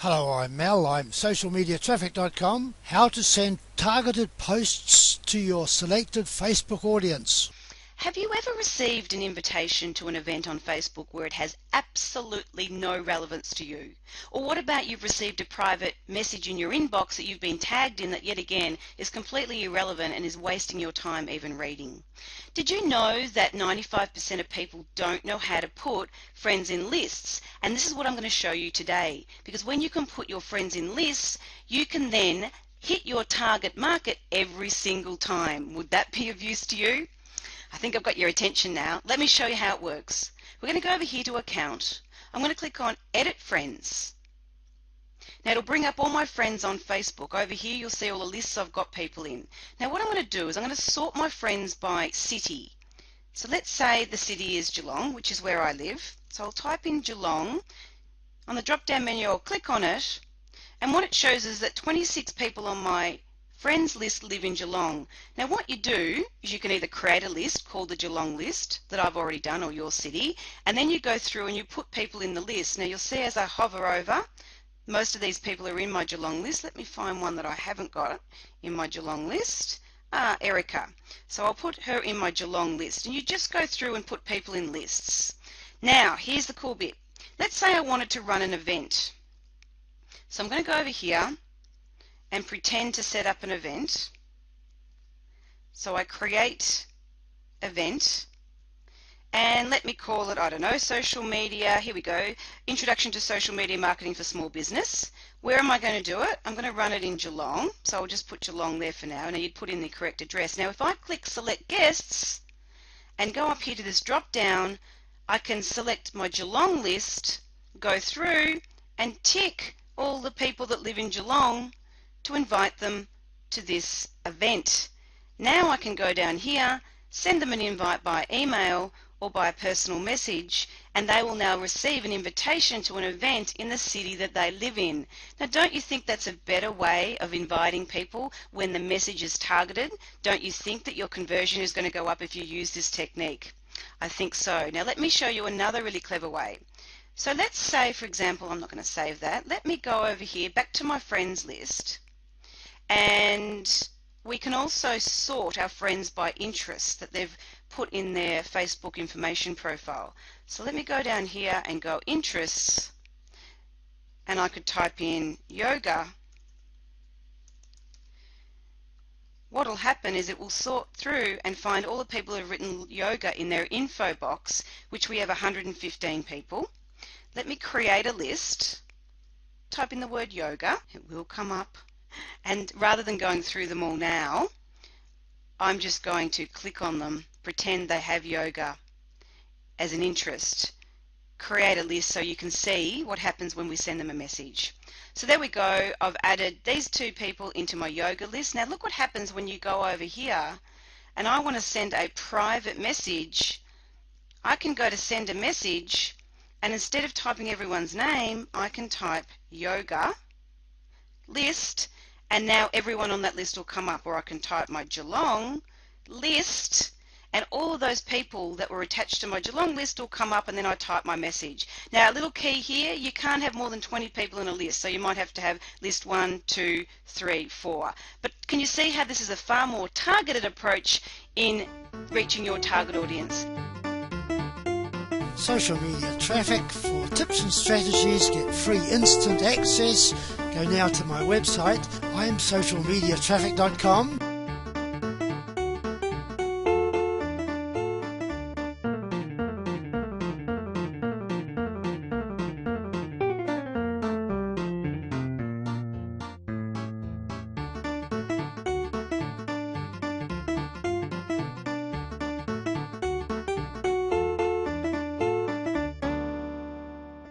Hello, I'm Mel. I'm socialmediatraffic.com. How to send targeted posts to your selected Facebook audience. Have you ever received an invitation to an event on Facebook where it has absolutely no relevance to you? Or what about you've received a private message in your inbox that you've been tagged in that yet again is completely irrelevant and is wasting your time even reading? Did you know that 95% of people don't know how to put friends in lists? And this is what I'm going to show you today, because when you can put your friends in lists, you can then hit your target market every single time. Would that be of use to you? I think I've got your attention now. Let me show you how it works. We're going to go over here to Account. I'm going to click on Edit Friends. Now it'll bring up all my friends on Facebook. Over here you'll see all the lists I've got people in. Now what I'm going to do is I'm going to sort my friends by city. So let's say the city is Geelong, which is where I live. So I'll type in Geelong. On the drop down menu I'll click on it, and what it shows is that 26 people on my friends list live in Geelong. Now what you do is you can either create a list called the Geelong list that I've already done, or your city, and then you go through and you put people in the list. Now you'll see as I hover over, most of these people are in my Geelong list. Let me find one that I haven't got in my Geelong list. Erica. So I'll put her in my Geelong list, and you just go through and put people in lists. Now here's the cool bit. Let's say I wanted to run an event. So I'm going to go over here and pretend to set up an event. So I create event, and let me call it, I don't know, social media. Here we go. Introduction to social media marketing for small business. Where am I going to do it? I'm going to run it in Geelong. So I'll just put Geelong there for now. Now you'd put in the correct address. Now if I click select guests and go up here to this drop down, I can select my Geelong list, go through and tick all the people that live in Geelong to invite them to this event. Now I can go down here, send them an invite by email or by a personal message, and they will now receive an invitation to an event in the city that they live in. Now don't you think that's a better way of inviting people when the message is targeted? Don't you think that your conversion is going to go up if you use this technique? I think so. Now let me show you another really clever way. So let's say, for example, I'm not going to save that. Let me go over here back to my friends list, and we can also sort our friends by interest that they've put in their Facebook information profile. So let me go down here and go interests, and I could type in yoga. What will happen is it will sort through and find all the people who have written yoga in their info box, which we have 115 people. Let me create a list, type in the word yoga, it will come up, and rather than going through them all now, I'm just going to click on them, pretend they have yoga as an interest, create a list so you can see what happens when we send them a message. So there we go, I've added these two people into my yoga list. Now look what happens when you go over here and I want to send a private message. I can go to send a message, and instead of typing everyone's name, I can type yoga list, and now everyone on that list will come up. Or I can type my Geelong list, and all of those people that were attached to my Geelong list will come up, and then I type my message. Now a little key here, you can't have more than 20 people in a list, so you might have to have list 1, 2, 3, 4. But can you see how this is a far more targeted approach in reaching your target audience? Social Media Traffic. For tips and strategies, get free instant access. Go now to my website, imsocialmediatraffic.com.